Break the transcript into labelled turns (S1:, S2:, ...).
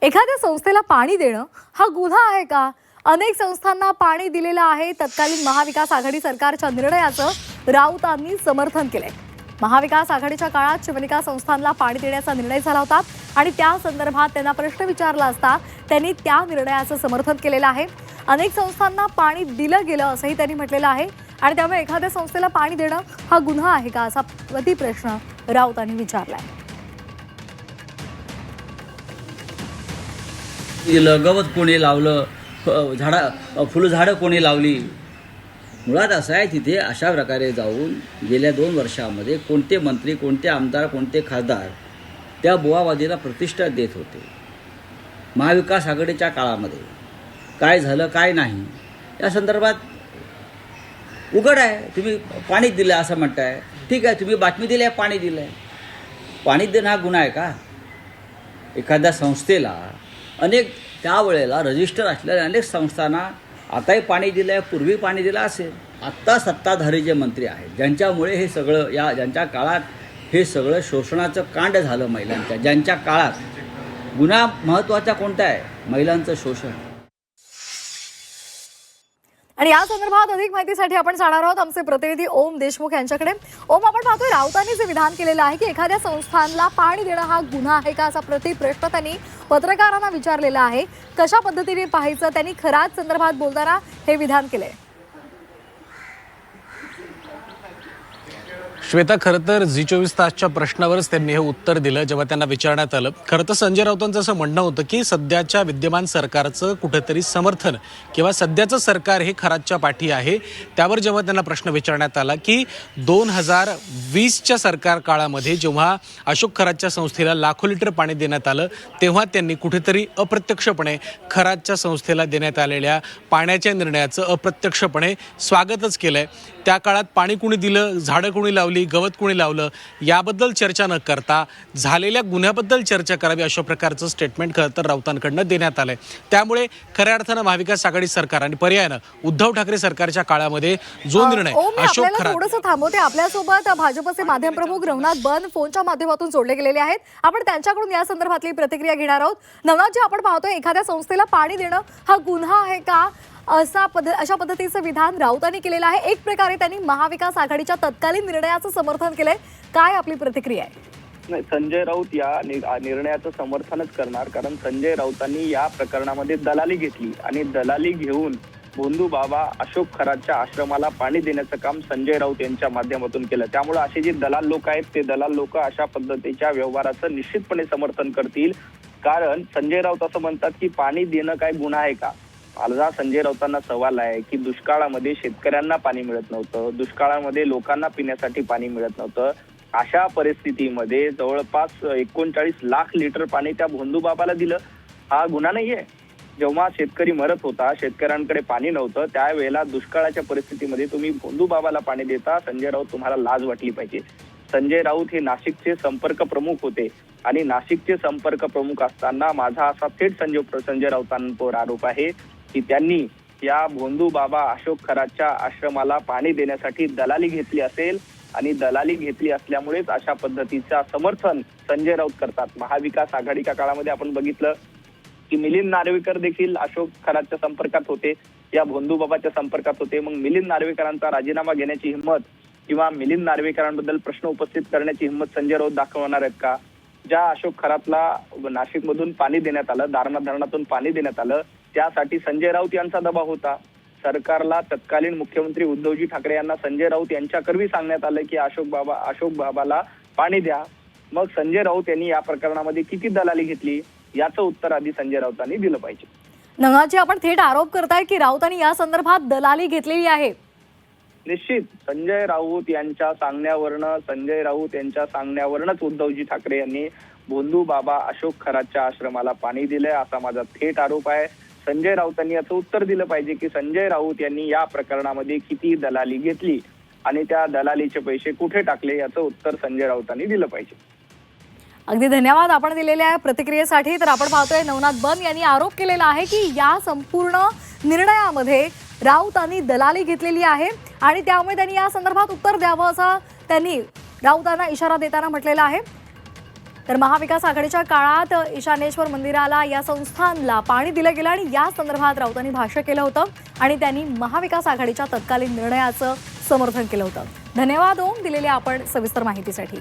S1: एखाद्या संस्थेला पाणी देणं हा गुन्हा आहे का? अनेक संस्थांना पाणी दिलेलं आहे. तत्कालीन महाविकास आघाडी सरकारच्या निर्णयाचं राऊतांनी समर्थन केलंय. महाविकास आघाडीच्या काळात शिवनिका संस्थांना पाणी देण्याचा निर्णय झाला होता आणि त्या संदर्भात त्यांना प्रश्न विचारला असता त्यांनी त्या निर्णयाचं समर्थन केलेलं आहे. अनेक संस्थांना पाणी दिलं गेलं असंही त्यांनी म्हटलेलं आहे आणि त्यामुळे एखाद्या संस्थेला पाणी देणं हा गुन्हा आहे का असा प्रतिप्रश्न राऊतांनी विचारलाय.
S2: गवत कोणी लावलं, फुलझाडं कोणी लावली. मुळात असं आहे, तिथे अशा प्रकारे जाऊन गेल्या 2 वर्षामध्ये कोणते मंत्री, कोणते आमदार, कोणते खासदार त्या बुवावादीला प्रतिष्ठा देत होते. महाविकास आघाडीच्या काळामध्ये काय झालं काय नाही या संदर्भात उघड आहे. तुम्ही पाणी दिलं असं म्हणताय, ठीक आहे, तुम्ही बातमी दिली आहे, पाणी दिलं आहे. पाणी देणं हा गुन्हा आहे का? एखाद्या संस्थेला अनेक त्यावेळेला रजिस्टर असलेल्या अनेक संस्थांना आताही पाणी दिलं आहे, पूर्वी पाणी दिलं असेल. आत्ता सत्ताधारी जे मंत्री आहेत, ज्यांच्यामुळे हे सगळं ज्यांच्या काळात हे सगळं शोषणाचं कांड झालं महिलांच्या, ज्यांच्या काळात गुन्हा महत्त्वाचा कोणता आहे? महिलांचं शोषण.
S1: आणि या संदर्भात अधिक माहितीसाठी आपण जाणार आहोत आमचे प्रतिनिधी ओम देशमुख यांच्याकडे. ओम, आपण पाहतोय राऊतांनी जे विधान केलेलं आहे की एखाद्या संस्थांना पाणी देणं हा गुन्हा आहे का असा प्रतिप्रश्न त्यांनी पत्रकारांना विचारलेला आहे. कशा पद्धतीने पाहायचं, त्यांनी खराच संदर्भात बोलताना हे विधान केलंय.
S3: श्वेता, खरं तर झी24 तासच्या प्रश्नावरच त्यांनी हे उत्तर दिलं जेव्हा त्यांना विचारण्यात आलं. खरं तर संजय राऊतांचं असं म्हणणं होतं की सध्याच्या विद्यमान सरकारचं कुठेतरी समर्थन किंवा सध्याचं सरकार हे खराच्या पाठी आहे. त्यावर जेव्हा त्यांना प्रश्न विचारण्यात आला की 2020च्या सरकार काळामध्ये जेव्हा अशोक खरातच्या संस्थेला लाखो लिटर पाणी देण्यात आलं तेव्हा त्यांनी कुठेतरी अप्रत्यक्षपणे खरातच्या संस्थेला देण्यात आलेल्या पाण्याच्या निर्णयाचं अप्रत्यक्षपणे स्वागतच केलंय. त्या काळात पाणी कुणी दिलं, झाडं कुणी लावली, गवत कुणी लावलं याबद्दल चर्चा न करता झालेल्या गुन्ह्याबद्दल चर्चा करावी अशा प्रकारचं स्टेटमेंट खरं तर राऊतांकडनं देण्यात आलंय. त्यामुळे खऱ्या अर्थानं महाविकास आघाडी सरकार आणि पर्यायानं उद्धव ठाकरे सरकारच्या काळामध्ये जो निर्णय अशोक खरात.
S1: थोडंसं थांबवते. आपल्यासोबत भाजपचे माध्यम प्रमुख नवनाथ बन फोनच्या माध्यमातून जोडले गेलेले आहेत. आपण त्यांच्याकडून या संदर्भातली प्रतिक्रिया घेणार आहोत. नवनाथजी, आपण पाहतोय एखाद्या संस्थेला पाणी देणं हा गुन्हा आहे का अशा पद्धतीचं विधान राऊतांनी केलेलं आहे. एक प्रकारे त्यांनी महाविकास आघाडीच्या तत्कालीन निर्णयाचं समर्थन केलंय. काय आपली प्रतिक्रिया आहे?
S4: नाही, संजय राऊत या निर्णयाचं समर्थनच करणार, कारण संजय राऊतांनी या प्रकरणामध्ये दलाली घेतली आणि दलाली घेऊन भोंदू बाबा अशोक खरातच्या आश्रमाला पाणी देण्याचं काम संजय राऊत यांच्या माध्यमातून केलं. त्यामुळे असे जे दलाल लोक आहेत ते दलाल लोक अशा पद्धतीच्या व्यवहाराचं निश्चितपणे समर्थन करतील. कारण संजय राऊत असं म्हणतात की पाणी देणं काय गुन्हा आहे का? माझा संजय राऊतांना सवाल आहे की दुष्काळामध्ये शेतकऱ्यांना पाणी मिळत नव्हतं, दुष्काळामध्ये लोकांना पिण्यासाठी पाणी मिळत नव्हतं. अशा परिस्थितीमध्ये जवळपास 39 लाख लिटर पाणी त्या भोंदू बाबाला दिलं, हा गुन्हा नाहीये? जेव्हा शेतकरी मरत होता, शेतकऱ्यांकडे पाणी नव्हतं, त्यावेळेला दुष्काळाच्या परिस्थितीमध्ये तुम्ही भोंदू बाबाला पाणी देता. संजय राऊत, तुम्हाला लाज वाटली पाहिजे. संजय राऊत हे नाशिकचे संपर्क प्रमुख होते आणि नाशिकचे संपर्क प्रमुख असताना माझा असा थेट संजय राऊतांवर आरोप आहे की त्यांनी या भोंदू बाबा अशोक खरातच्या आश्रमाला पाणी देण्यासाठी दलाली घेतली असेल आणि दलाली घेतली असल्यामुळेच अशा पद्धतीचा समर्थन संजय राऊत करतात. महाविकास आघाडीच्या काळामध्ये आपण बघितलं की मिलिंद नार्वेकर देखील अशोक खरातच्या संपर्कात होते, या भोंदू बाबाच्या संपर्कात होते. मग मिलिंद नार्वेकरांचा राजीनामा घेण्याची हिंमत किंवा मिलिंद नार्वेकरांबद्दल प्रश्न उपस्थित करण्याची हिंमत संजय राऊत दाखवणार आहेत का? ज्या अशोक खरातला नाशिकमधून पाणी देण्यात आलं, दारणा धरणातून पाणी देण्यात आलं, त्यासाठी संजय राऊत यांचा दबाव होता. सरकारला तत्कालीन मुख्यमंत्री उद्धवजी ठाकरे यांना संजय राऊत यांच्याकरवी सांगण्यात आलं की अशोक बाबाला पाणी द्या. मग संजय राऊत यांनी या प्रकरणामध्ये किती दलाली घेतली याचं उत्तर आधी संजय राऊतांनी दिलं पाहिजे.
S1: नवनाथजी, आपण थेट आरोप करताय की राऊतांनी या संदर्भात दलाली घेतलेली आहे.
S4: निश्चित संजय राऊत यांच्या सांगण्यावरूनच उद्धवजी ठाकरे यांनी भोंदू बाबा अशोक खरातच्या आश्रमाला पाणी दिलंय असा माझा थेट आरोप आहे. संजय राऊतांनी याचं उत्तर दिलं पाहिजे की संजय राऊत यांनी या प्रकरणामध्ये किती दलाली घेतली आणि त्या दलालीचे पैसे कुठे टाकले याचं उत्तर संजय राऊतांनी दिलं पाहिजे.
S1: अगदी धन्यवाद आपण दिलेल्या प्रतिक्रियेसाठी. तर आपण पाहतोय नवनाथ बन यांनी आरोप केलेला आहे की या संपूर्ण निर्णयामध्ये राऊतांनी दलाली घेतलेली आहे आणि त्यामुळे त्यांनी या संदर्भात उत्तर द्यावं असं त्यांनी राऊतांना इशारा देताना म्हटलेला आहे. तर महाविकास आघाडीच्या काळात ईशानेश्वर मंदिराला या संस्थानला पाणी दिलं गेलं आणि या संदर्भात राऊतांनी भाष्य केलं होतं आणि त्यांनी महाविकास आघाडीच्या तत्कालीन निर्णयाचं समर्थन केलं होतं. धन्यवाद ओम, दिलेल्या आपण सविस्तर माहितीसाठी.